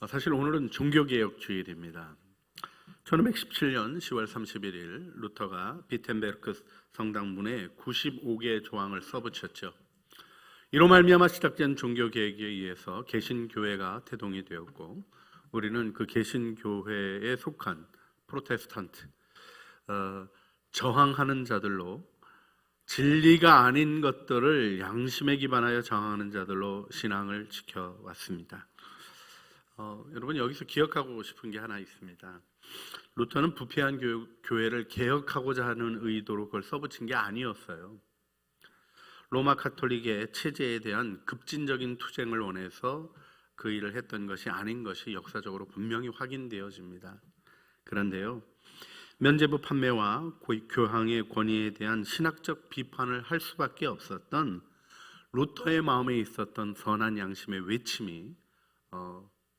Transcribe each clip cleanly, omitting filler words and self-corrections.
사실 오늘은 종교개혁 주일입니다. 1517년 10월 31일 루터가 비텐베르크 성당문에 95개의 조항을 써붙였죠. 이로 말미암아 시작된 종교개혁에 의해서 개신교회가 태동이 되었고, 우리는 그 개신교회에 속한 프로테스탄트, 저항하는 자들로, 진리가 아닌 것들을 양심에 기반하여 저항하는 자들로 신앙을 지켜왔습니다. 여러분, 여기서 기억하고 싶은 게 하나 있습니다. 루터는 부패한 교회를 개혁하고자 하는 의도로 그걸 써붙인 게 아니었어요. 로마 카톨릭의 체제에 대한 급진적인 투쟁을 원해서 그 일을 했던 것이 아닌 것이 역사적으로 분명히 확인되어집니다. 그런데요, 면죄부 판매와 교황의 권위에 대한 신학적 비판을 할 수밖에 없었던 루터의 마음에 있었던 선한 양심의 외침이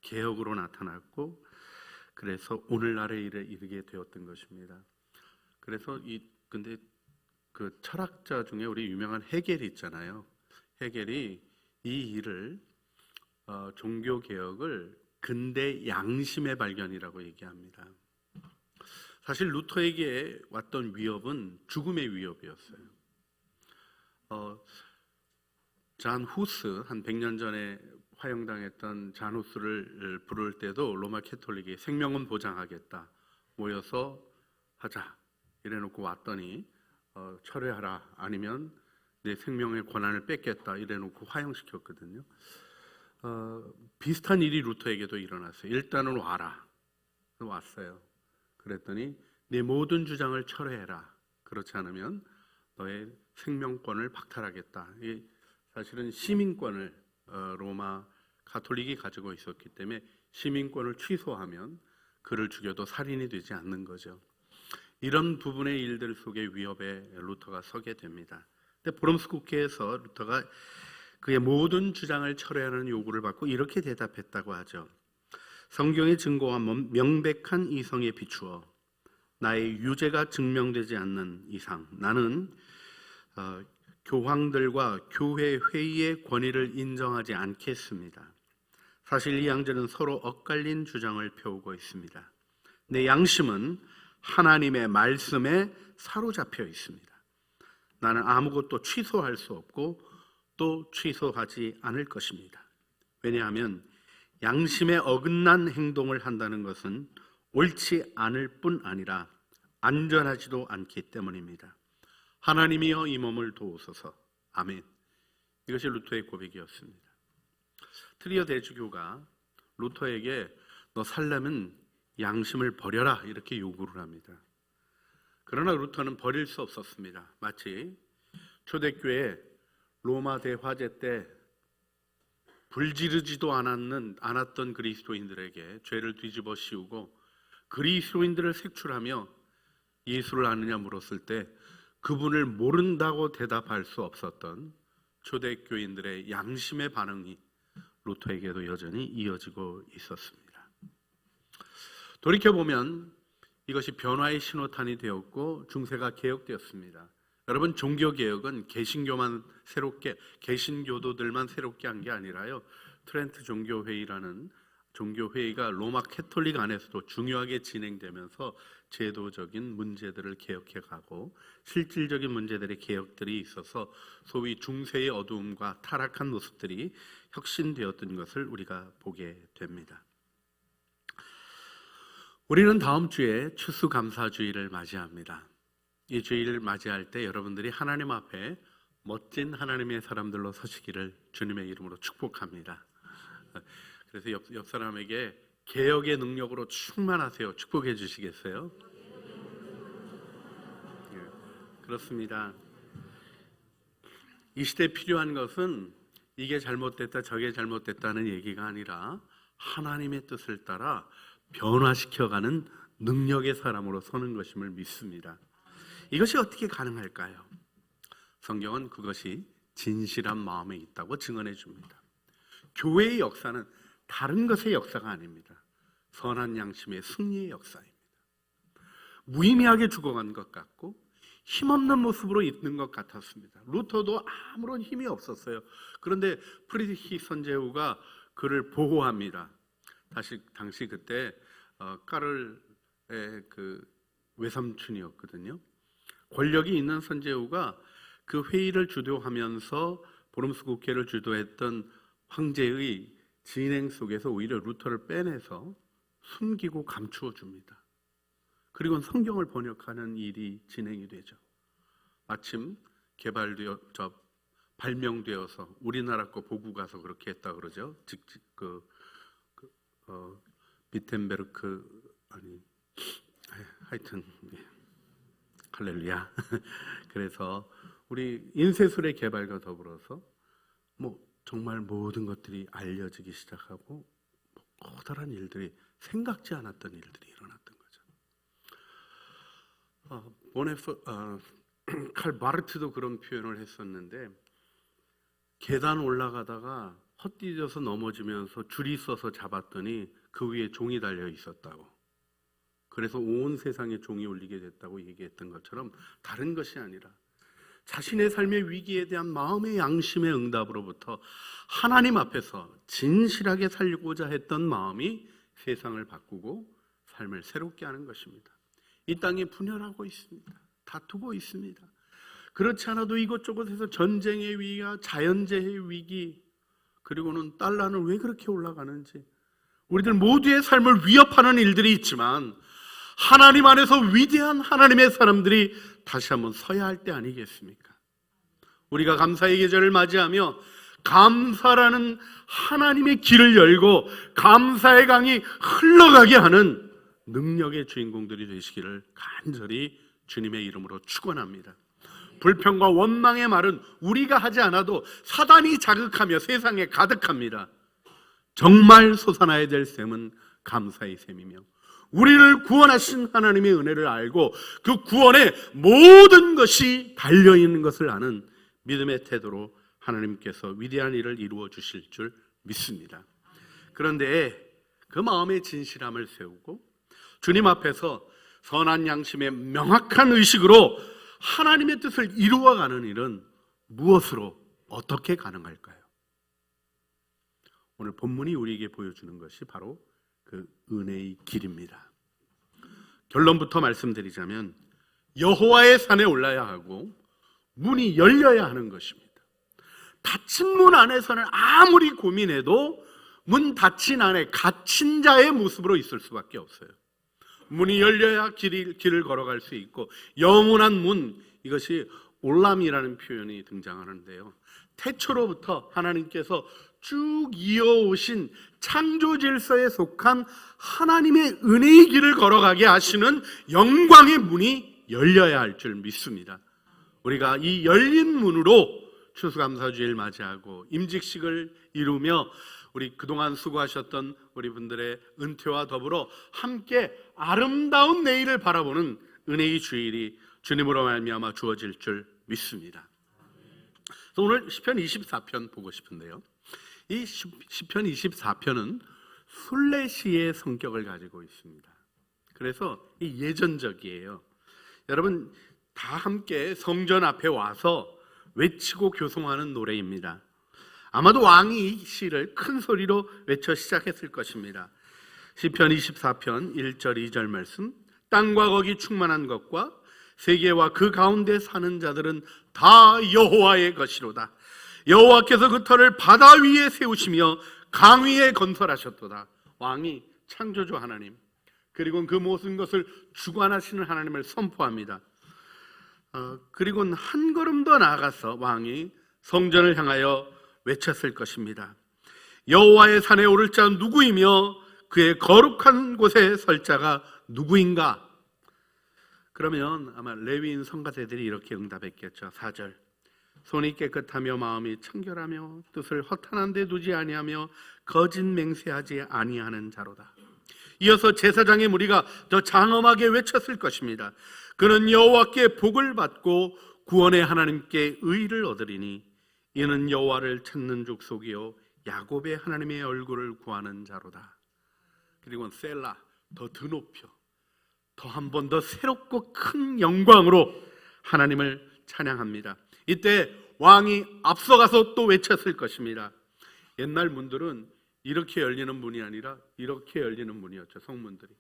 개혁으로 나타났고, 그래서 오늘날에 이르게 되었던 것입니다. 그래서 근데 그 철학자 중에 우리 유명한 헤겔이 있잖아요. 헤겔이 이 일을 종교 개혁을 근대 양심의 발견이라고 얘기합니다. 사실 루터에게 왔던 위협은 죽음의 위협이었어요. 잔 후스, 한 100년 전에 화형당했던 잔 후스를 부를 때도 로마 캐톨릭이 생명은 보장하겠다, 모여서 하자 이래놓고 왔더니 철회하라, 아니면 내 생명의 권한을 뺏겠다 이래놓고 화형시켰거든요. 비슷한 일이 루터에게도 일어났어요. 일단은 와라. 왔어요. 그랬더니 내 모든 주장을 철회해라. 그렇지 않으면 너의 생명권을 박탈하겠다. 이 사실은 시민권을 로마 가톨릭이 가지고 있었기 때문에 시민권을 취소하면 그를 죽여도 살인이 되지 않는 거죠. 이런 부분의 일들 속의 위협에 루터가 서게 됩니다. 근데 브롬스 국회에서 루터가 그의 모든 주장을 철회하는 요구를 받고 이렇게 대답했다고 하죠. 성경의 증거와 명백한 이성에 비추어 나의 유죄가 증명되지 않는 이상 나는 교황들과 교회 회의의 권위를 인정하지 않겠습니다. 사실 이 양자는 서로 엇갈린 주장을 펴오고 있습니다. 내 양심은 하나님의 말씀에 사로잡혀 있습니다. 나는 아무것도 취소할 수 없고 또 취소하지 않을 것입니다. 왜냐하면 양심에 어긋난 행동을 한다는 것은 옳지 않을 뿐 아니라 안전하지도 않기 때문입니다. 하나님이여 이 몸을 도우소서. 아멘. 이것이 루터의 고백이었습니다. 트리어 대주교가 루터에게 너 살려면 양심을 버려라 이렇게 요구를 합니다. 그러나 루터는 버릴 수 없었습니다. 마치 초대교회 로마 대화재 때 불지르지도 않았던 그리스도인들에게 죄를 뒤집어 씌우고 그리스도인들을 색출하며 예수를 아느냐 물었을 때 그분을 모른다고 대답할 수 없었던 초대교인들의 양심의 반응이 루터에게도 여전히 이어지고 있었습니다. 돌이켜보면 이것이 변화의 신호탄이 되었고 중세가 개혁되었습니다. 여러분, 종교개혁은 개신교도들만 새롭게 한 게 아니라요, 트렌트 종교회의라는 종교회의가 로마 캐톨릭 안에서도 중요하게 진행되면서 제도적인 문제들을 개혁해가고 실질적인 문제들의 개혁들이 있어서 소위 중세의 어두움과 타락한 모습들이 혁신되었던 것을 우리가 보게 됩니다. 우리는 다음 주에 추수감사주일을 맞이합니다. 이 주일을 맞이할 때 여러분들이 하나님 앞에 멋진 하나님의 사람들로 서시기를 주님의 이름으로 축복합니다. 그래서 옆 사람에게 개혁의 능력으로 충만하세요. 축복해 주시겠어요? 그렇습니다. 이 시대에 필요한 것은 이게 잘못됐다 저게 잘못됐다는 얘기가 아니라 하나님의 뜻을 따라 변화시켜가는 능력의 사람으로 서는 것임을 믿습니다. 이것이 어떻게 가능할까요? 성경은 그것이 진실한 마음에 있다고 증언해 줍니다. 교회의 역사는 다른 것의 역사가 아닙니다. 선한 양심의 승리의 역사입니다. 무의미하게 죽어간 것 같고 힘없는 모습으로 있는 것 같았습니다. 루터도 아무런 힘이 없었어요. 그런데 프리드리히 선제후가 그를 보호합니다. 당시 그때 까를의 그 외삼촌이었거든요. 권력이 있는 선제후가 그 회의를 주도하면서 보름스 국회를 주도했던 황제의 진행 속에서 오히려 루터를 빼내서 숨기고 감추어 줍니다. 그리고 성경을 번역하는 일이 진행이 되죠. 마침 발명되어서 우리나라 거 보고 가서 그렇게 했다 그러죠. 비텐베르크 하여튼 할렐루야. 그래서 우리 인쇄술의 개발과 더불어서 정말 모든 것들이 알려지기 시작하고 커다란 일들이 생각지 않았던 일들이 일어났던 거죠. 칼 바르트도 그런 표현을 했었는데 계단 올라가다가 헛디뎌서 넘어지면서 줄이 서서 잡았더니 그 위에 종이 달려 있었다고. 그래서 온 세상에 종이 울리게 됐다고 얘기했던 것처럼 다른 것이 아니라 자신의 삶의 위기에 대한 마음의 양심의 응답으로부터 하나님 앞에서 진실하게 살고자 했던 마음이 세상을 바꾸고 삶을 새롭게 하는 것입니다. 이 땅이 분열하고 있습니다. 다투고 있습니다. 그렇지 않아도 이곳저곳에서 전쟁의 위기와 자연재해의 위기, 그리고는 달러는 왜 그렇게 올라가는지, 우리들 모두의 삶을 위협하는 일들이 있지만 하나님 안에서 위대한 하나님의 사람들이 다시 한번 서야 할 때 아니겠습니까? 우리가 감사의 계절을 맞이하며 감사라는 하나님의 길을 열고 감사의 강이 흘러가게 하는 능력의 주인공들이 되시기를 간절히 주님의 이름으로 축원합니다. 불평과 원망의 말은 우리가 하지 않아도 사단이 자극하며 세상에 가득합니다. 정말 솟아나야 될 셈은 감사의 셈이며 우리를 구원하신 하나님의 은혜를 알고 그 구원에 모든 것이 달려있는 것을 아는 믿음의 태도로 하나님께서 위대한 일을 이루어 주실 줄 믿습니다. 그런데 그 마음의 진실함을 세우고 주님 앞에서 선한 양심의 명확한 의식으로 하나님의 뜻을 이루어가는 일은 무엇으로 어떻게 가능할까요? 오늘 본문이 우리에게 보여주는 것이 바로 그 은혜의 길입니다. 결론부터 말씀드리자면 여호와의 산에 올라야 하고 문이 열려야 하는 것입니다. 닫힌 문 안에서는 아무리 고민해도 문 닫힌 안에 갇힌 자의 모습으로 있을 수밖에 없어요. 문이 열려야 길을 걸어갈 수 있고 영원한 문, 이것이 올람이라는 표현이 등장하는데요. 태초로부터 하나님께서 쭉 이어오신 창조 질서에 속한 하나님의 은혜의 길을 걸어가게 하시는 영광의 문이 열려야 할 줄 믿습니다. 우리가 이 열린 문으로 추수감사주일 맞이하고 임직식을 이루며 우리 그동안 수고하셨던 우리 분들의 은퇴와 더불어 함께 아름다운 내일을 바라보는 은혜의 주일이 주님으로 말미암아 주어질 줄 믿습니다. 그래서 오늘 시편 24편 보고 싶은데요. 이 시편 24편은 순례시의 성격을 가지고 있습니다. 그래서 이 예전적이에요. 여러분 다 함께 성전 앞에 와서 외치고 교송하는 노래입니다. 아마도 왕이 이 시를 큰 소리로 외쳐 시작했을 것입니다. 시편 24편 1절 2절 말씀, 땅과 거기 충만한 것과 세계와 그 가운데 사는 자들은 다 여호와의 것이로다. 여호와께서 그 터를 바다 위에 세우시며 강 위에 건설하셨도다. 왕이 창조주 하나님, 그리고 그 모든 것을 주관하시는 하나님을 선포합니다. 그리고 한 걸음 더 나아가서 왕이 성전을 향하여 외쳤을 것입니다. 여호와의 산에 오를 자 누구이며 그의 거룩한 곳에 설 자가 누구인가? 그러면 아마 레위인 성가대들이 이렇게 응답했겠죠. 4절, 손이 깨끗하며 마음이 청결하며 뜻을 허탄한 데 두지 아니하며 거짓 맹세하지 아니하는 자로다. 이어서 제사장의 무리가 더 장엄하게 외쳤을 것입니다. 그는 여호와께 복을 받고 구원의 하나님께 의를 얻으리니 이는 여호와를 찾는 족속이요 야곱의 하나님의 얼굴을 구하는 자로다. 그리고 셀라, 더 드높여 더 한 번 더 새롭고 큰 영광으로 하나님을 찬양합니다. 이때 왕이 앞서가서 또 외쳤을 것입니다. 옛날 문들은 이렇게 열리는 문이 아니라 이렇게 열리는 문이었죠. 성문들이.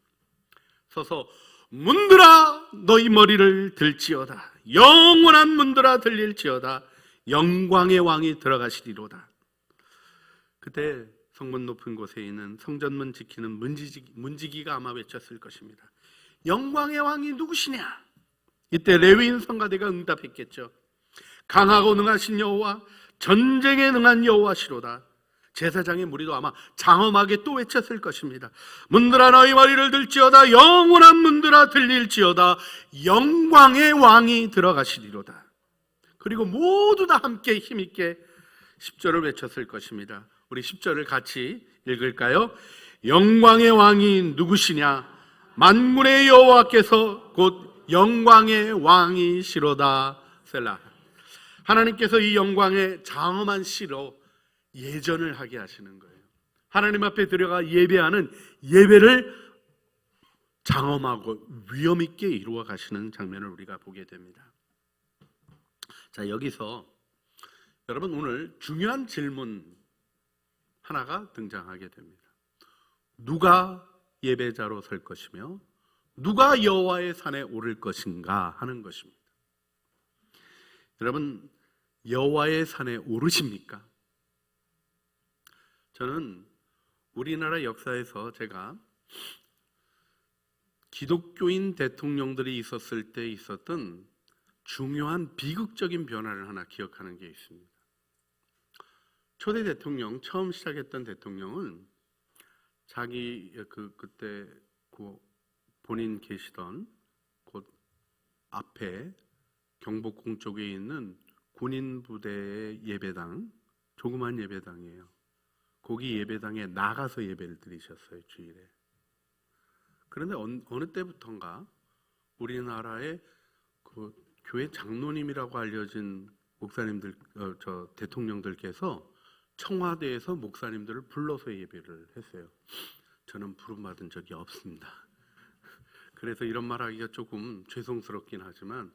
서서 문들아 너희 머리를 들지어다. 영원한 문들아 들릴지어다. 영광의 왕이 들어가시리로다. 그때 성문 높은 곳에 있는 성전문 지키는 문지기가 아마 외쳤을 것입니다. 영광의 왕이 누구시냐? 이때 레위인 성가대가 응답했겠죠. 강하고 능하신 여호와, 전쟁에 능한 여호와시로다. 제사장의 무리도 아마 장엄하게 또 외쳤을 것입니다. 문들아 너희 머리를 들지어다. 영원한 문들아 들릴지어다. 영광의 왕이 들어가시리로다. 그리고 모두 다 함께 힘있게 10절을 외쳤을 것입니다. 우리 10절을 같이 읽을까요? 영광의 왕이 누구시냐? 만군의 여호와께서 곧 영광의 왕이시로다. 셀라. 하나님께서 이 영광의 장엄한 시로 예전을 하게 하시는 거예요. 하나님 앞에 들어가 예배하는 예배를 장엄하고 위엄 있게 이루어 가시는 장면을 우리가 보게 됩니다. 자, 여기서 여러분 오늘 중요한 질문 하나가 등장하게 됩니다. 누가 예배자로 설 것이며 누가 여호와의 산에 오를 것인가 하는 것입니다. 여러분 여호와의 산에 오르십니까? 저는 우리나라 역사에서 제가 기독교인 대통령들이 있었을 때 있었던 중요한 비극적인 변화를 하나 기억하는 게 있습니다. 초대 대통령, 처음 시작했던 대통령은 자기 그때 본인 계시던 곳 앞에 경복궁 쪽에 있는 군인 부대의 예배당, 조그만 예배당이에요. 거기 예배당에 나가서 예배를 드리셨어요, 주일에. 그런데 어느 때부턴가 우리나라의 그 교회 장로님이라고 알려진 목사님들, 대통령들께서 청와대에서 목사님들을 불러서 예배를 했어요. 저는 부름받은 적이 없습니다. 그래서 이런 말하기가 조금 죄송스럽긴 하지만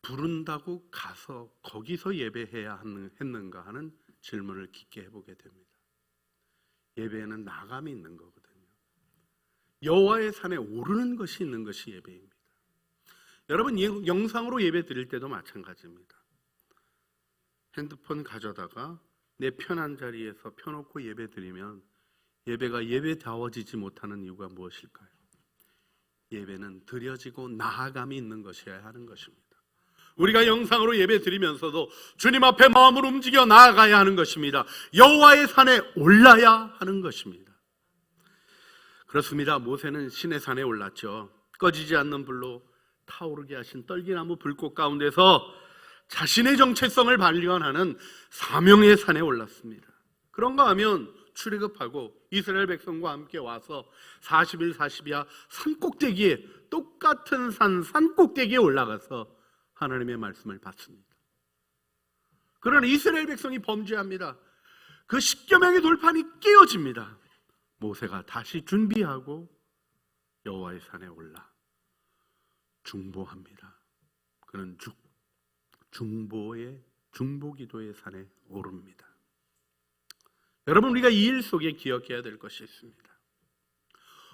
부른다고 가서 거기서 예배해야 했는가 하는 질문을 깊게 해보게 됩니다. 예배에는 나감이 있는 거거든요. 여호와의 산에 오르는 것이 있는 것이 예배입니다. 여러분 영상으로 예배 드릴 때도 마찬가지입니다. 핸드폰 가져다가 내 편한 자리에서 펴놓고 예배 드리면 예배가 예배다워지지 못하는 이유가 무엇일까요? 예배는 드려지고 나아감이 있는 것이어야 하는 것입니다. 우리가 영상으로 예배 드리면서도 주님 앞에 마음을 움직여 나아가야 하는 것입니다. 여호와의 산에 올라야 하는 것입니다. 그렇습니다. 모세는 신의 산에 올랐죠. 꺼지지 않는 불로 타오르게 하신 떨기나무 불꽃 가운데서 자신의 정체성을 발견하는 사명의 산에 올랐습니다. 그런가 하면 출애굽하고 이스라엘 백성과 함께 와서 40일 40이야 산꼭대기에, 똑같은 산꼭대기에 올라가서 하나님의 말씀을 받습니다. 그러나 이스라엘 백성이 범죄합니다. 그 10계명의 돌판이 깨어집니다. 모세가 다시 준비하고 여호와의 산에 올라 중보합니다. 그는 중보기도의 산에 오릅니다. 여러분 우리가 이 일 속에 기억해야 될 것이 있습니다.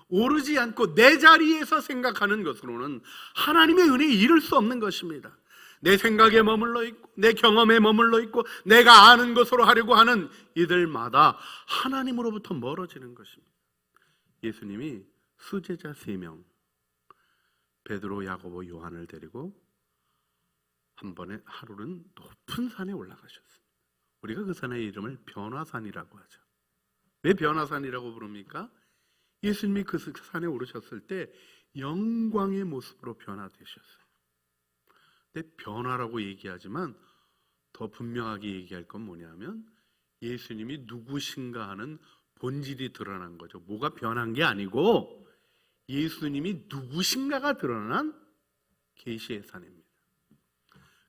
오르지 않고 내 자리에서 생각하는 것으로는 하나님의 은혜에 이를 수 없는 것입니다. 내 생각에 머물러 있고 내 경험에 머물러 있고 내가 아는 것으로 하려고 하는 이들마다 하나님으로부터 멀어지는 것입니다. 예수님이 수제자 3명 베드로, 야고보, 요한을 데리고 한 번에 하루는 높은 산에 올라가셨습니다. 우리가 그 산의 이름을 변화산이라고 하죠. 왜 변화산이라고 부릅니까? 예수님이 그 산에 오르셨을 때 영광의 모습으로 변화되셨어요. 근데 변화라고 얘기하지만 더 분명하게 얘기할 건 뭐냐면 예수님이 누구신가 하는 본질이 드러난 거죠. 뭐가 변한 게 아니고 예수님이 누구신가가 드러난 계시의 산입니다.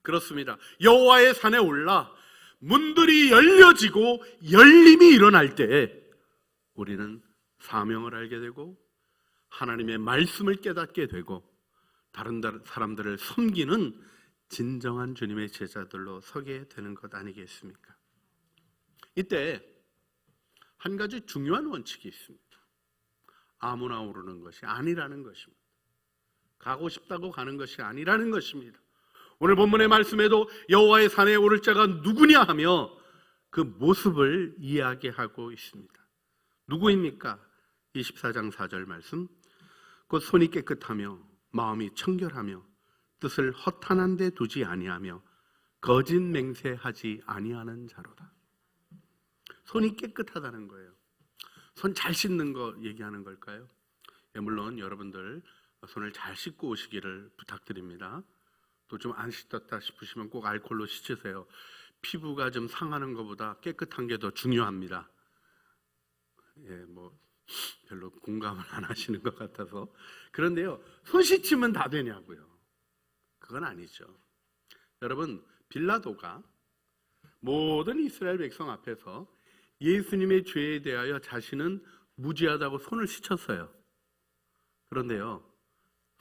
그렇습니다. 여호와의 산에 올라 문들이 열려지고 열림이 일어날 때 우리는 사명을 알게 되고 하나님의 말씀을 깨닫게 되고 다른 사람들을 섬기는 진정한 주님의 제자들로 서게 되는 것 아니겠습니까? 이때 한 가지 중요한 원칙이 있습니다. 아무나 오르는 것이 아니라는 것입니다. 가고 싶다고 가는 것이 아니라는 것입니다. 오늘 본문의 말씀에도 여호와의 산에 오를 자가 누구냐 하며 그 모습을 이야기하고 있습니다. 누구입니까? 24장 4절 말씀. 곧 손이 깨끗하며 마음이 청결하며 뜻을 허탄한 데 두지 아니하며 거짓 맹세하지 아니하는 자로다. 손이 깨끗하다는 거예요. 손 잘 씻는 거 얘기하는 걸까요? 예, 물론 여러분들 손을 잘 씻고 오시기를 부탁드립니다. 또 좀 안 씻었다 싶으시면 꼭 알코올로 씻으세요. 피부가 좀 상하는 것보다 깨끗한 게 더 중요합니다. 예, 뭐 별로 공감을 안 하시는 것 같아서. 그런데요, 손 씻으면 다 되냐고요? 그건 아니죠. 여러분, 빌라도가 모든 이스라엘 백성 앞에서 예수님의 죄에 대하여 자신은 무죄하다고 손을 씻었어요. 그런데요,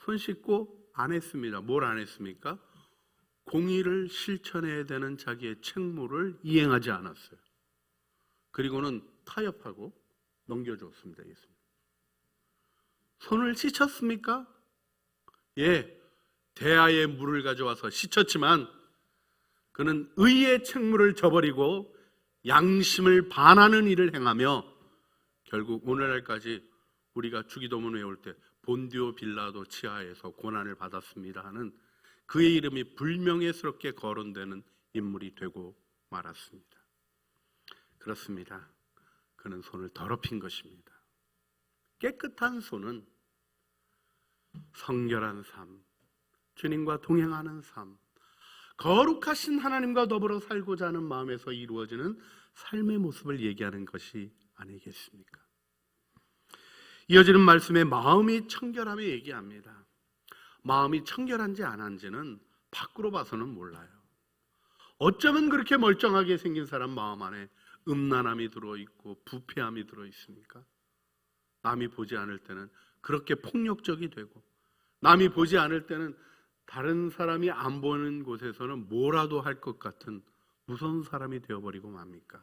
손 씻고 안 했습니다. 뭘 안 했습니까? 공의를 실천해야 되는 자기의 책무를 이행하지 않았어요. 그리고는 타협하고 넘겨줬습니다. 예수님. 손을 씻었습니까? 예, 대야에 물을 가져와서 씻었지만 그는 의의 책무를 저버리고 양심을 반하는 일을 행하며 결국 오늘날까지 우리가 주기도문 외울 때 본디오 빌라도 치하에서 고난을 받았습니다 하는 그의 이름이 불명예스럽게 거론되는 인물이 되고 말았습니다. 그렇습니다. 그는 손을 더럽힌 것입니다. 깨끗한 손은 성결한 삶, 주님과 동행하는 삶, 거룩하신 하나님과 더불어 살고자 하는 마음에서 이루어지는 삶의 모습을 얘기하는 것이 아니겠습니까? 이어지는 말씀에 마음이 청결함을 얘기합니다. 마음이 청결한지 안 한지는 밖으로 봐서는 몰라요. 어쩌면 그렇게 멀쩡하게 생긴 사람 마음 안에 음란함이 들어있고 부패함이 들어있습니까? 남이 보지 않을 때는 그렇게 폭력적이 되고, 남이 보지 않을 때는 다른 사람이 안 보는 곳에서는 뭐라도 할 것 같은 무서운 사람이 되어버리고 맙니까?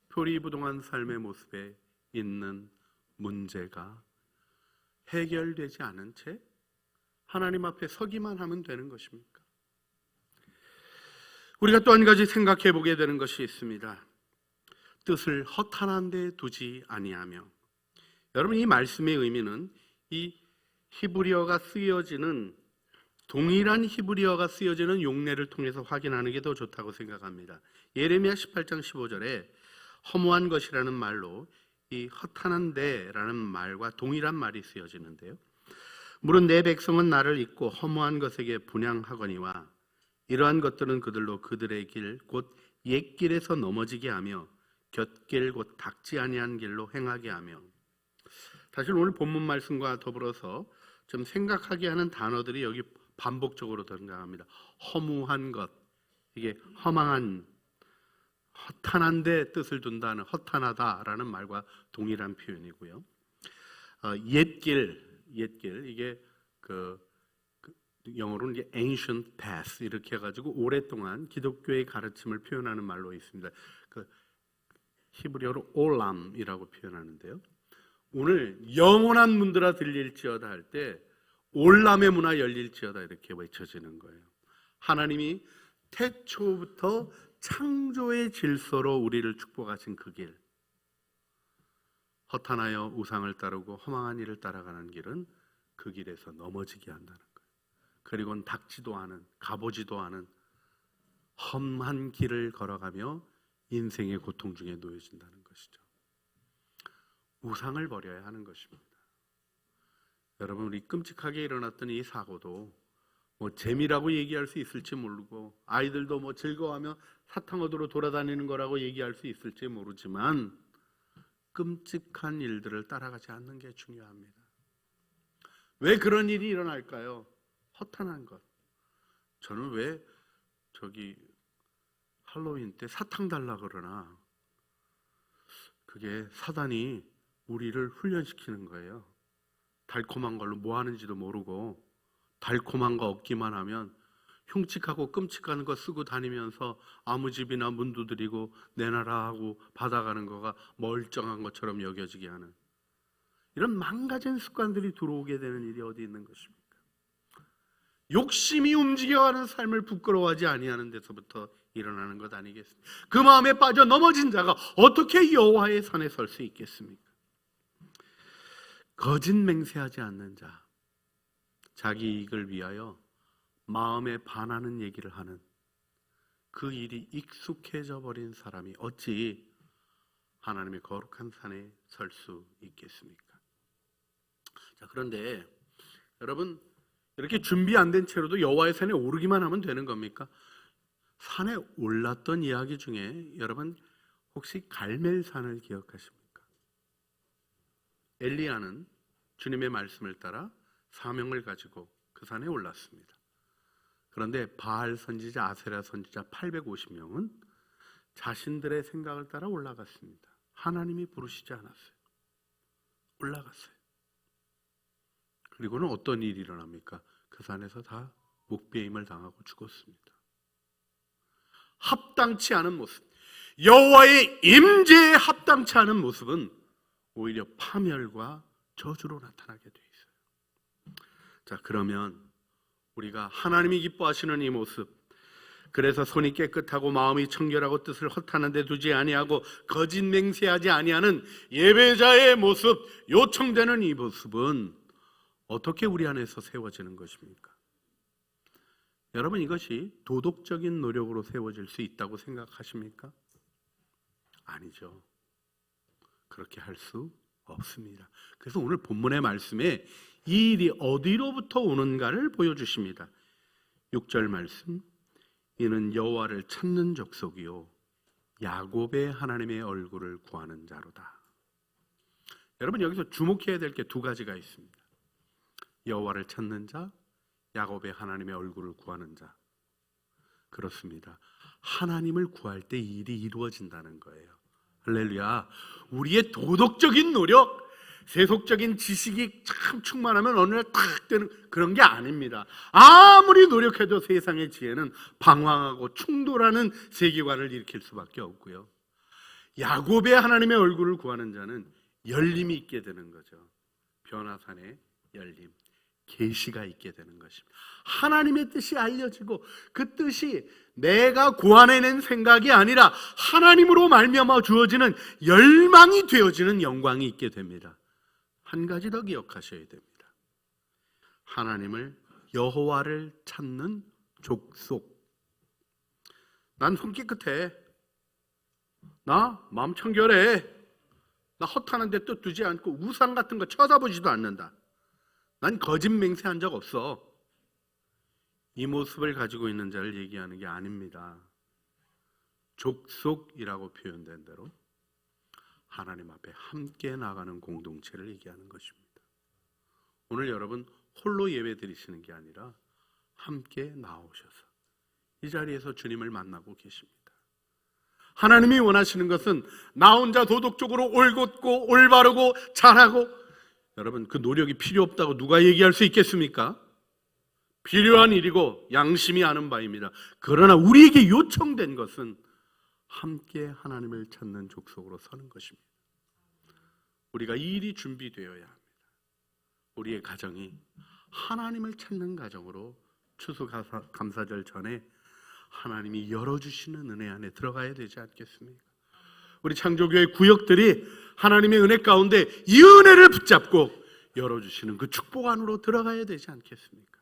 표리부동한 삶의 모습에 있는 문제가 해결되지 않은 채 하나님 앞에 서기만 하면 되는 것입니까? 우리가 또 한 가지 생각해 보게 되는 것이 있습니다. 뜻을 허탄한 데 두지 아니하며. 여러분, 이 말씀의 의미는 이 히브리어가 쓰여지는, 동일한 히브리어가 쓰여지는 용례를 통해서 확인하는 게 더 좋다고 생각합니다. 예레미야 18장 15절에 허무한 것이라는 말로 이 허탄한 데라는 말과 동일한 말이 쓰여지는데요. 물은 내 백성은 나를 잊고 허무한 것에게 분향하거니와 이러한 것들은 그들로 그들의 길 곧 옛길에서 넘어지게 하며 곁길 곧 닦지 아니한 길로 행하게 하며. 사실 오늘 본문 말씀과 더불어서 좀 생각하게 하는 단어들이 여기 반복적으로 등장합니다. 허무한 것, 이게 허망한, 허탄한데 뜻을 둔다는 허탄하다라는 말과 동일한 표현이고요. 옛길 이게 영어로는 이게 ancient path 이렇게 해가지고 오랫동안 기독교의 가르침을 표현하는 말로 있습니다. 히브리어로 올람이라고 표현하는데요. 오늘 영원한 문들아 들릴지어다 할 때 올람의 문화 열릴지어다 이렇게 외쳐지는 거예요. 하나님이 태초부터 창조의 질서로 우리를 축복하신 그 길, 허탄하여 우상을 따르고 허망한 일을 따라가는 길은 그 길에서 넘어지게 한다는 거예요. 그리고는 닦지도 않은, 가보지도 않은 험한 길을 걸어가며 인생의 고통 중에 놓여진다는 것이죠. 우상을 버려야 하는 것입니다. 여러분, 우리 끔찍하게 일어났던 이 사고도 뭐 재미라고 얘기할 수 있을지 모르고, 아이들도 뭐 즐거워하며 사탕 얻으러 돌아다니는 거라고 얘기할 수 있을지 모르지만 끔찍한 일들을 따라가지 않는 게 중요합니다. 왜 그런 일이 일어날까요? 허탄한 것. 저는 왜 할로윈 때 사탕 달라 그러나, 그게 사단이 우리를 훈련시키는 거예요. 달콤한 걸로 뭐 하는지도 모르고 달콤한 거 얻기만 하면 흉측하고 끔찍한 거 쓰고 다니면서 아무 집이나 문 두드리고 내놔라 하고 받아가는 거가 멀쩡한 것처럼 여겨지게 하는 이런 망가진 습관들이 들어오게 되는 일이 어디 있는 것입니까? 욕심이 움직여가는 삶을 부끄러워하지 아니하는 데서부터 일어나는 것 아니겠습니까? 그 마음에 빠져 넘어진 자가 어떻게 여호와의 산에 설 수 있겠습니까? 거짓 맹세하지 않는 자, 자기 이익을 위하여 마음에 반하는 얘기를 하는 그 일이 익숙해져 버린 사람이 어찌 하나님의 거룩한 산에 설 수 있겠습니까? 자, 그런데 여러분, 이렇게 준비 안 된 채로도 여호와의 산에 오르기만 하면 되는 겁니까? 산에 올랐던 이야기 중에 여러분 혹시 갈멜산을 기억하십니까? 엘리야는 주님의 말씀을 따라 사명을 가지고 그 산에 올랐습니다. 그런데 바알 선지자, 아세라 선지자 850명은 자신들의 생각을 따라 올라갔습니다. 하나님이 부르시지 않았어요. 올라갔어요. 그리고는 어떤 일이 일어납니까? 그 산에서 다 묵배임을 당하고 죽었습니다. 합당치 않은 모습, 여호와의 임재에 합당치 않은 모습은 오히려 파멸과 저주로 나타나게 돼 있어요. 자, 그러면 우리가 하나님이 기뻐하시는 이 모습, 그래서 손이 깨끗하고 마음이 청결하고 뜻을 허탄한 데 두지 아니하고 거짓 맹세하지 아니하는 예배자의 모습, 요청되는 이 모습은 어떻게 우리 안에서 세워지는 것입니까? 여러분, 이것이 도덕적인 노력으로 세워질 수 있다고 생각하십니까? 아니죠. 그렇게 할 수 없습니다. 그래서 오늘 본문의 말씀에 이 일이 어디로부터 오는가를 보여주십니다. 6절 말씀, 이는 여호와를 찾는 족속이요 야곱의 하나님의 얼굴을 구하는 자로다. 여러분, 여기서 주목해야 될 게 두 가지가 있습니다. 여호와를 찾는 자, 야곱의 하나님의 얼굴을 구하는 자. 그렇습니다. 하나님을 구할 때 이 일이 이루어진다는 거예요. 할렐루야. 우리의 도덕적인 노력, 세속적인 지식이 참 충만하면 어느 날 탁 되는 그런 게 아닙니다. 아무리 노력해도 세상의 지혜는 방황하고 충돌하는 세계관을 일으킬 수밖에 없고요. 야곱의 하나님의 얼굴을 구하는 자는 열림이 있게 되는 거죠. 변화산의 열림, 계시가 있게 되는 것입니다. 하나님의 뜻이 알려지고 그 뜻이 내가 고안해낸 생각이 아니라 하나님으로 말미암아 주어지는 열망이 되어지는 영광이 있게 됩니다. 한 가지 더 기억하셔야 됩니다. 하나님을, 여호와를 찾는 족속. 난 손 깨끗해. 나 마음 청결해. 나 허탄한 데 뜻 두지 않고 우상 같은 거 쳐다보지도 않는다. 난 거짓 맹세한 적 없어. 이 모습을 가지고 있는 자를 얘기하는 게 아닙니다. 족속이라고 표현된 대로 하나님 앞에 함께 나가는 공동체를 얘기하는 것입니다. 오늘 여러분 홀로 예배 드리시는 게 아니라 함께 나오셔서 이 자리에서 주님을 만나고 계십니다. 하나님이 원하시는 것은 나 혼자 도덕적으로 올곧고 올바르고 잘하고, 여러분 그 노력이 필요 없다고 누가 얘기할 수 있겠습니까? 필요한 일이고 양심이 아는 바입니다. 그러나 우리에게 요청된 것은 함께 하나님을 찾는 족속으로 서는 것입니다. 우리가 이 일이 준비되어야 합니다. 우리의 가정이 하나님을 찾는 가정으로 추수감사절 전에 하나님이 열어주시는 은혜 안에 들어가야 되지 않겠습니까? 우리 창조교회 구역들이 하나님의 은혜 가운데 이 은혜를 붙잡고 열어주시는 그 축복 안으로 들어가야 되지 않겠습니까?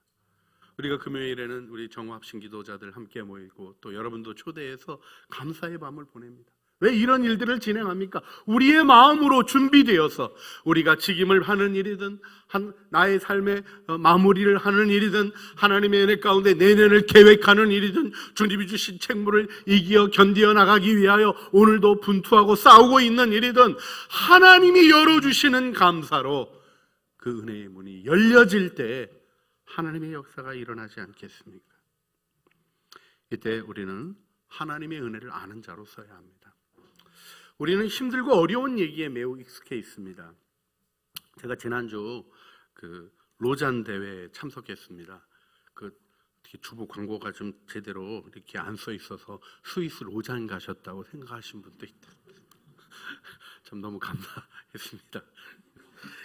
우리가 금요일에는 우리 정화합심 기도자들 함께 모이고 또 여러분도 초대해서 감사의 밤을 보냅니다. 왜 이런 일들을 진행합니까? 우리의 마음으로 준비되어서 우리가 직임을 하는 일이든 나의 삶의 마무리를 하는 일이든 하나님의 은혜 가운데 내년을 계획하는 일이든 주님이 주신 책무를 이기어 견디어 나가기 위하여 오늘도 분투하고 싸우고 있는 일이든 하나님이 열어주시는 감사로 그 은혜의 문이 열려질 때 하나님의 역사가 일어나지 않겠습니까? 이때 우리는 하나님의 은혜를 아는 자로 서야 합니다. 우리는 힘들고 어려운 얘기에 매우 익숙해 있습니다. 제가 지난주 그 로잔 대회에 참석했습니다. 그 어떻게 주보 광고가 좀 제대로 이렇게 안 써 있어서 스위스 로잔 가셨다고 생각하신 분도 있다. 참 너무 감사했습니다.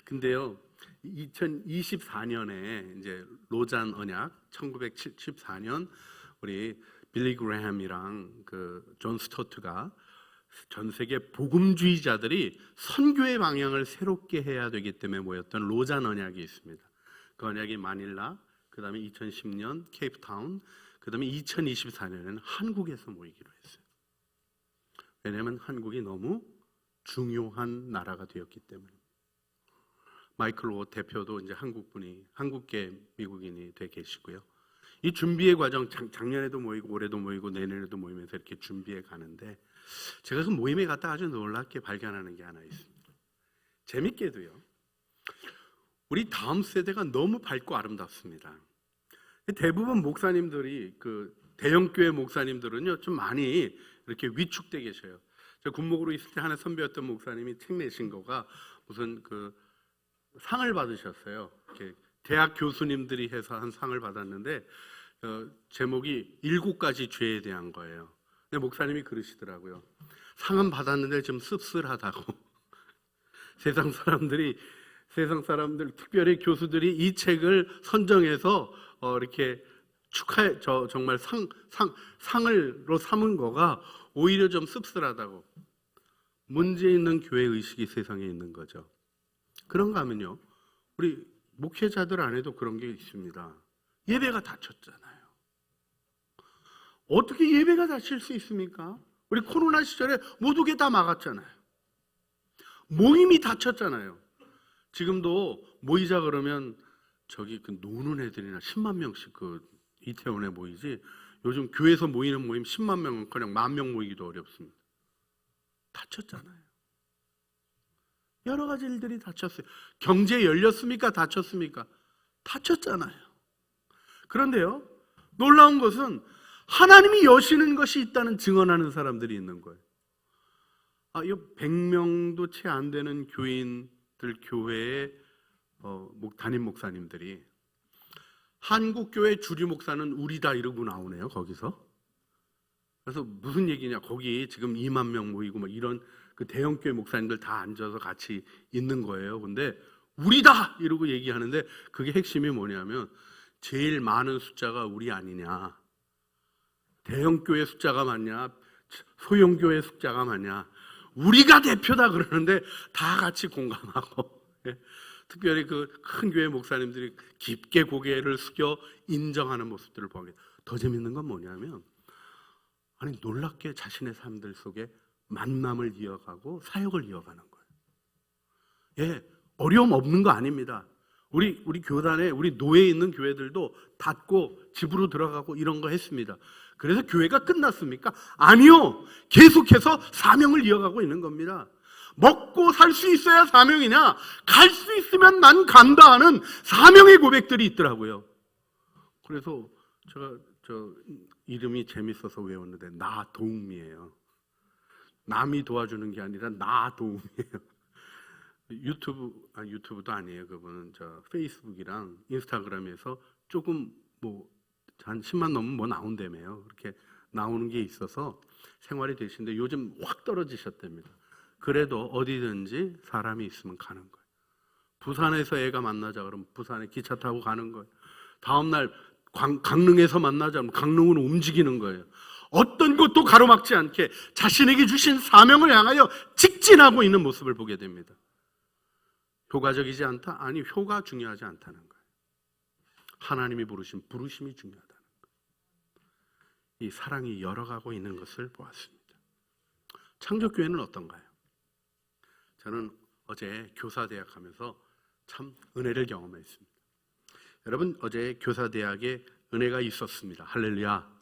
근데요, 2024년에 이제 로잔 언약, 1974년 우리 빌리 그레햄이랑 그 존 스토트가 전 세계 복음주의자들이 선교의 방향을 새롭게 해야 되기 때문에 모였던 로잔 언약이 있습니다. 그 언약이 마닐라, 그 다음에 2010년 케이프타운, 그 다음에 2024년에는 한국에서 모이기로 했어요. 왜냐하면 한국이 너무 중요한 나라가 되었기 때문에. 마이클 로 대표도 이제 한국계 미국인이 돼 계시고요. 이 준비의 과정, 작년에도 모이고 올해도 모이고 내년에도 모이면서 이렇게 준비해 가는데, 제가 그 모임에 갔다 아주 놀랍게 발견하는 게 하나 있습니다. 재밌게도요, 우리 다음 세대가 너무 밝고 아름답습니다. 대부분 목사님들이, 그 대형교회 목사님들은요 좀 많이 이렇게 위축돼 계셔요. 제가 군목으로 있을 때 하나 선배였던 목사님이 책 내신 거가 무슨 그 상을 받으셨어요. 이렇게 대학 교수님들이 해서 한 상을 받았는데 제목이 7가지 죄에 대한 거예요. 근데 목사님이 그러시더라고요. 상은 받았는데 좀 씁쓸하다고. 세상 사람들, 특별히 교수들이 이 책을 선정해서 이렇게 축하해, 정말 상을로 삼은 거가 오히려 좀 씁쓸하다고. 문제 있는 교회 의식이 세상에 있는 거죠. 그런가 하면요, 우리 목회자들 안에도 그런 게 있습니다. 예배가 닫혔잖아요. 어떻게 예배가 닫힐 수 있습니까? 우리 코로나 시절에 모두게 다 막았잖아요. 모임이 닫혔잖아요. 지금도 모이자 그러면 저기 그 노는 애들이나 10만 명씩 그 이태원에 모이지, 요즘 교회에서 모이는 모임 10만 명은 그냥 10,000명 모이기도 어렵습니다. 닫혔잖아요. 여러 가지 일들이 닫혔어요. 경제 열렸습니까? 닫혔습니까? 닫혔잖아요. 그런데요, 놀라운 것은 하나님이 여시는 것이 있다는 증언하는 사람들이 있는 거예요. 이 100명도 채 안 되는 교인들 교회의 담임 목사님들이 한국교회 주류 목사는 우리다 이러고 나오네요. 거기서. 그래서 무슨 얘기냐, 거기 지금 2만 명 모이고 막 이런 그 대형교회 목사님들 다 앉아서 같이 있는 거예요. 근데 우리다 이러고 얘기하는데, 그게 핵심이 뭐냐면 제일 많은 숫자가 우리 아니냐, 대형교회 숫자가 많냐, 소형교회 숫자가 많냐, 우리가 대표다 그러는데 다 같이 공감하고, 특별히 그 큰 교회 목사님들이 깊게 고개를 숙여 인정하는 모습들을 보게. 더 재밌는 건 뭐냐면, 아니 놀랍게 자신의 삶들 속에 만남을 이어가고 사역을 이어가는 거예요. 예, 어려움 없는 거 아닙니다. 우리 교단에, 우리 노예에 있는 교회들도 닫고 집으로 들어가고 이런 거 했습니다. 그래서 교회가 끝났습니까? 아니요, 계속해서 사명을 이어가고 있는 겁니다. 먹고 살 수 있어야 사명이냐? 갈 수 있으면 난 간다 하는 사명의 고백들이 있더라고요. 그래서 제가 이름이 재밌어서 외웠는데 나도움이에요. 남이 도와주는 게 아니라 나도움이에요. 유튜브도 아니에요. 그분은 페이스북이랑 인스타그램에서 조금 한 10만 넘으면 나온다며요. 그렇게 나오는 게 있어서 생활이 되시는데 요즘 확 떨어지셨답니다. 그래도 어디든지 사람이 있으면 가는 거예요. 부산에서 애가 만나자 그러면 부산에 기차 타고 가는 거예요. 다음날 강릉에서 만나자 그러면 강릉으로 움직이는 거예요. 어떤 것도 가로막지 않게 자신에게 주신 사명을 향하여 직진하고 있는 모습을 보게 됩니다. 효과적이지 않다? 아니, 효가 중요하지 않다는 거예요. 하나님이 부르신 부르심이 중요하다는 거예요. 이 사랑이 열어가고 있는 것을 보았습니다. 창조교회는 어떤가요? 저는 어제 교사대학 하면서 참 은혜를 경험했습니다. 여러분, 어제 교사대학에 은혜가 있었습니다. 할렐루야.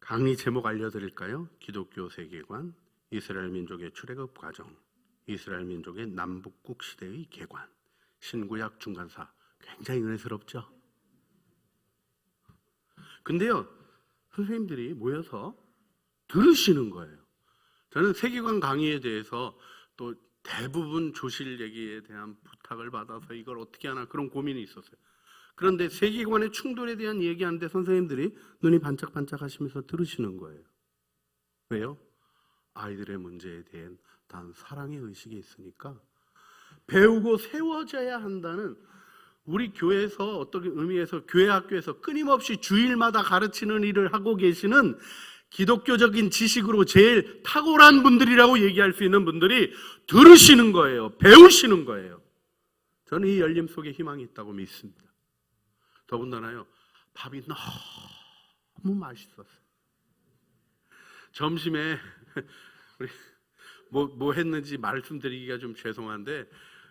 강의 제목 알려드릴까요? 기독교 세계관, 이스라엘 민족의 출애굽 과정, 이스라엘 민족의 남북국 시대의 개관, 신구약 중간사. 굉장히 은혜스럽죠? 근데요, 선생님들이 모여서 들으시는 거예요. 저는 세계관 강의에 대해서 또 대부분 조실 얘기에 대한 부탁을 받아서 이걸 어떻게 하나 그런 고민이 있었어요. 그런데 세계관의 충돌에 대한 얘기하는데 선생님들이 눈이 반짝반짝 하시면서 들으시는 거예요. 왜요? 아이들의 문제에 대한 단 사랑의 의식이 있으니까 배우고 세워져야 한다는, 우리 교회에서 어떤 의미에서 교회 학교에서 끊임없이 주일마다 가르치는 일을 하고 계시는 기독교적인 지식으로 제일 탁월한 분들이라고 얘기할 수 있는 분들이 들으시는 거예요. 배우시는 거예요. 저는 이 열림 속에 희망이 있다고 믿습니다. 더군다나요, 밥이 너무 맛있었어요. 점심에 우리 뭐 했는지 말씀드리기가 좀 죄송한데,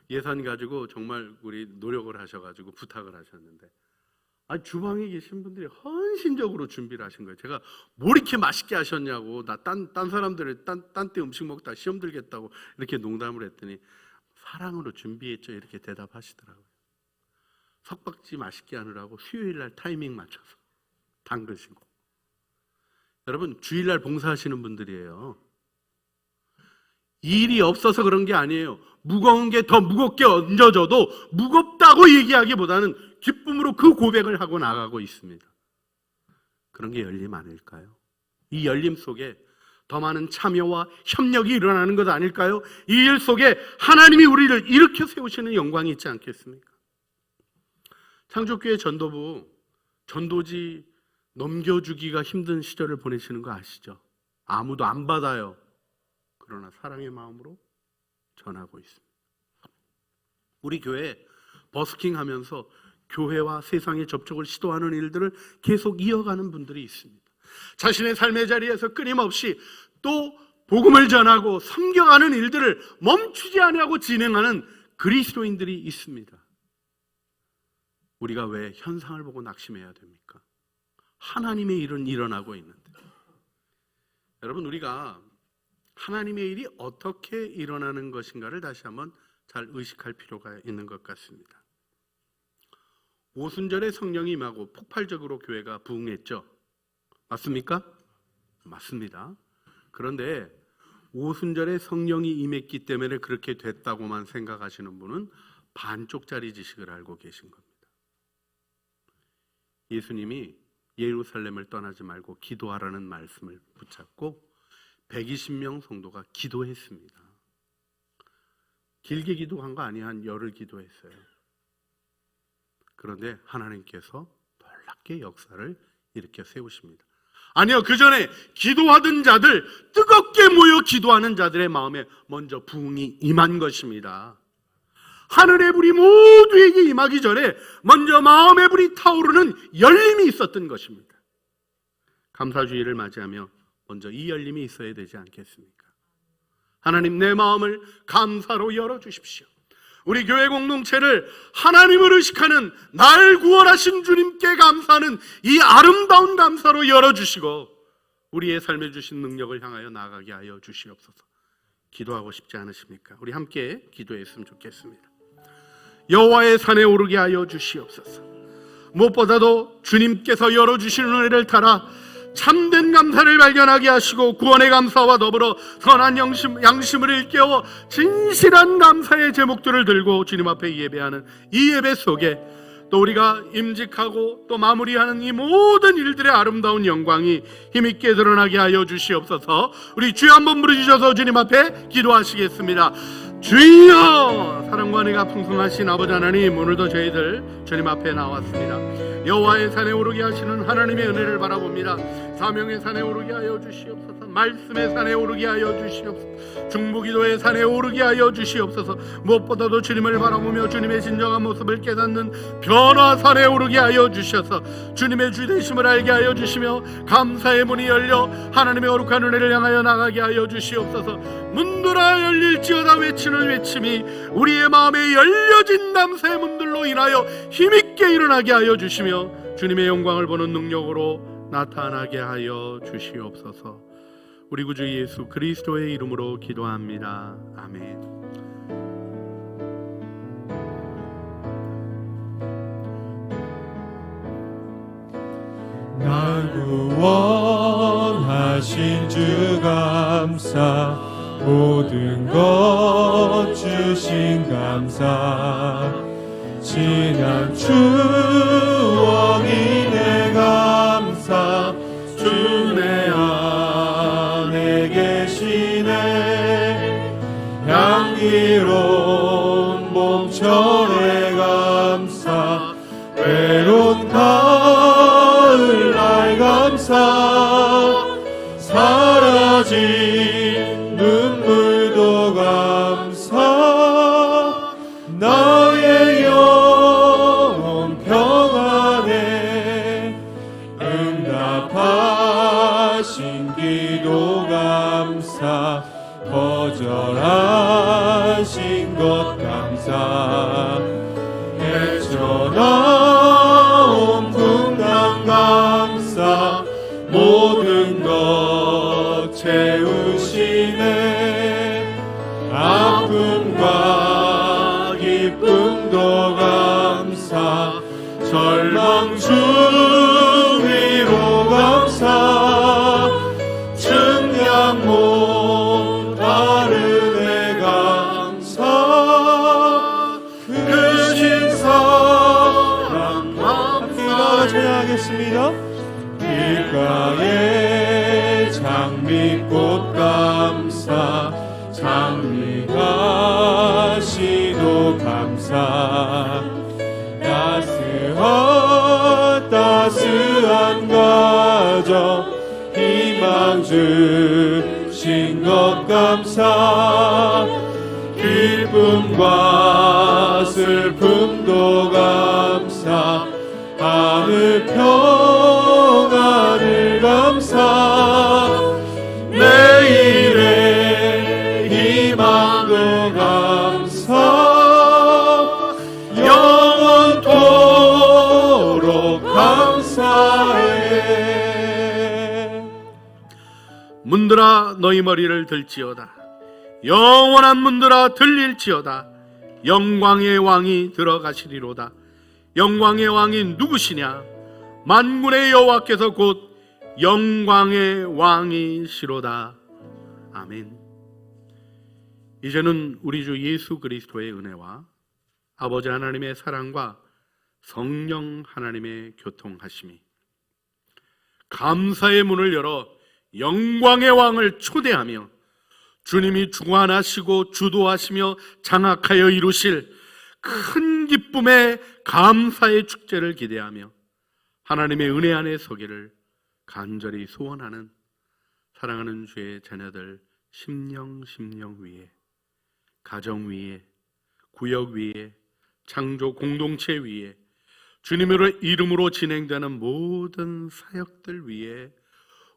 예산 가지고 정말 우리 노력을 하셔가지고 부탁을 하셨는데, 주방에 계신 분들이 헌신적으로 준비를 하신 거예요. 제가 뭘 이렇게 맛있게 하셨냐고, 나 딴 사람들을 딴 때 음식 먹다 시험 들겠다고 이렇게 농담을 했더니 사랑으로 준비했죠, 이렇게 대답하시더라고요. 석박지 맛있게 하느라고 수요일날 타이밍 맞춰서 담그시고. 여러분, 주일날 봉사하시는 분들이에요. 일이 없어서 그런 게 아니에요. 무거운 게 더 무겁게 얹어져도 무겁다고 얘기하기보다는 기쁨으로 그 고백을 하고 나가고 있습니다. 그런 게 열림 아닐까요? 이 열림 속에 더 많은 참여와 협력이 일어나는 것 아닐까요? 이 일 속에 하나님이 우리를 일으켜 세우시는 영광이 있지 않겠습니까? 창조교회 전도부, 전도지 넘겨주기가 힘든 시절을 보내시는 거 아시죠? 아무도 안 받아요. 그러나 사랑의 마음으로 전하고 있습니다. 우리 교회 버스킹 하면서 교회와 세상의 접촉을 시도하는 일들을 계속 이어가는 분들이 있습니다. 자신의 삶의 자리에서 끊임없이 또 복음을 전하고 섬겨가는 일들을 멈추지 아니하고 진행하는 그리스도인들이 있습니다. 우리가 왜 현상을 보고 낙심해야 됩니까? 하나님의 일은 일어나고 있는데. 여러분, 우리가 하나님의 일이 어떻게 일어나는 것인가를 다시 한번 잘 의식할 필요가 있는 것 같습니다. 오순절에 성령이 임하고 폭발적으로 교회가 부흥했죠. 맞습니까? 맞습니다. 그런데 오순절에 성령이 임했기 때문에 그렇게 됐다고만 생각하시는 분은 반쪽짜리 지식을 알고 계신 겁니다. 예수님이 예루살렘을 떠나지 말고 기도하라는 말씀을 붙잡고 120명 성도가 기도했습니다. 길게 기도한 거 아니에요. 한 열흘 기도했어요. 그런데 하나님께서 놀랍게 역사를 일으켜 세우십니다. 아니요, 그 전에 기도하던 자들, 뜨겁게 모여 기도하는 자들의 마음에 먼저 부흥이 임한 것입니다. 하늘의 불이 모두에게 임하기 전에 먼저 마음의 불이 타오르는 열림이 있었던 것입니다. 감사주의를 맞이하며 먼저 이 열림이 있어야 되지 않겠습니까? 하나님, 내 마음을 감사로 열어주십시오. 우리 교회 공동체를 하나님을 의식하는, 날 구원하신 주님께 감사하는 이 아름다운 감사로 열어주시고 우리의 삶에 주신 능력을 향하여 나아가게 하여 주시옵소서. 기도하고 싶지 않으십니까? 우리 함께 기도했으면 좋겠습니다. 여호와의 산에 오르게 하여 주시옵소서. 무엇보다도 주님께서 열어주신 은혜를 따라 참된 감사를 발견하게 하시고 구원의 감사와 더불어 선한 양심을 일깨워 진실한 감사의 제목들을 들고 주님 앞에 예배하는 이 예배 속에 또 우리가 임직하고 또 마무리하는 이 모든 일들의 아름다운 영광이 힘있게 드러나게 하여 주시옵소서. 우리 주여 한번 부르짖어서 주님 앞에 기도하시겠습니다. 주여, 사랑과 은혜가 풍성하신 아버지 하나님, 오늘도 저희들 주님 앞에 나왔습니다. 여호와의 산에 오르게 하시는 하나님의 은혜를 바라봅니다. 사명의 산에 오르게 하여 주시옵소서. 말씀의 산에 오르게 하여 주시옵소서. 중보기도의 산에 오르게 하여 주시옵소서. 무엇보다도 주님을 바라보며 주님의 진정한 모습을 깨닫는 변화산에 오르게 하여 주셔서 주님의 주되심을 알게 하여 주시며 감사의 문이 열려 하나님의 거룩한 은혜를 향하여 나가게 하여 주시옵소서. 문들아 열릴지어다 외치는 외침이 우리의 마음에 열려진 감사의 문들로 인하여 힘있게 일어나게 하여 주시며 주님의 영광을 보는 능력으로 나타나게 하여 주시옵소서. 우리 구주 예수 그리스도의 이름으로 기도합니다. 아멘. 날 구원하신 주 감사, 모든 것 주신 감사, 지난 추억이 내 감사 주 내 안에 계시네 향기로운 봄철의 감사 외로운 가을날 감사 사라진 눈물도 감사 나의 영혼 평안에 응답하신 기도 감사 거절하신 것 감사 헤쳐나온 풍랑 감사 모든 것 채우시네 아픔과 기쁨도 감사 절망 주위로 감사 증량 못하는 애 감사 크신 사랑 감사 찬양하겠습니다. 길가에 장미꽃 감사 장미가시도 감사 따스한 가정 희망 주신 것 감사 기쁨과 슬픔도 감사 하늘 평안을 감사 내일의 희망도 감사 영원토록 감사해. 문들아 너희 머리를 들지어다 영원한 문들아 들릴지어다 영광의 왕이 들어가시리로다 영광의 왕이 누구시냐 만군의 여호와께서 곧 영광의 왕이시로다. 아멘. 이제는 우리 주 예수 그리스도의 은혜와 아버지 하나님의 사랑과 성령 하나님의 교통하심이 감사의 문을 열어 영광의 왕을 초대하며 주님이 주관하시고 주도하시며 장악하여 이루실 큰 기쁨의 감사의 축제를 기대하며 하나님의 은혜 안에 서기를 간절히 소원하는 사랑하는 주의 자녀들 심령 위에 가정 위에 구역 위에 창조 공동체 위에 주님의 이름으로 진행되는 모든 사역들 위에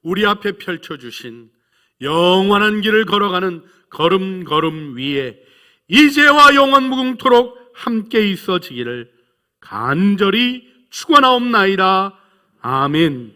우리 앞에 펼쳐주신 영원한 길을 걸어가는 걸음걸음 위에 이제와 영원 무궁토록 함께 있어지기를 간절히 축원하옵나이다. 아멘.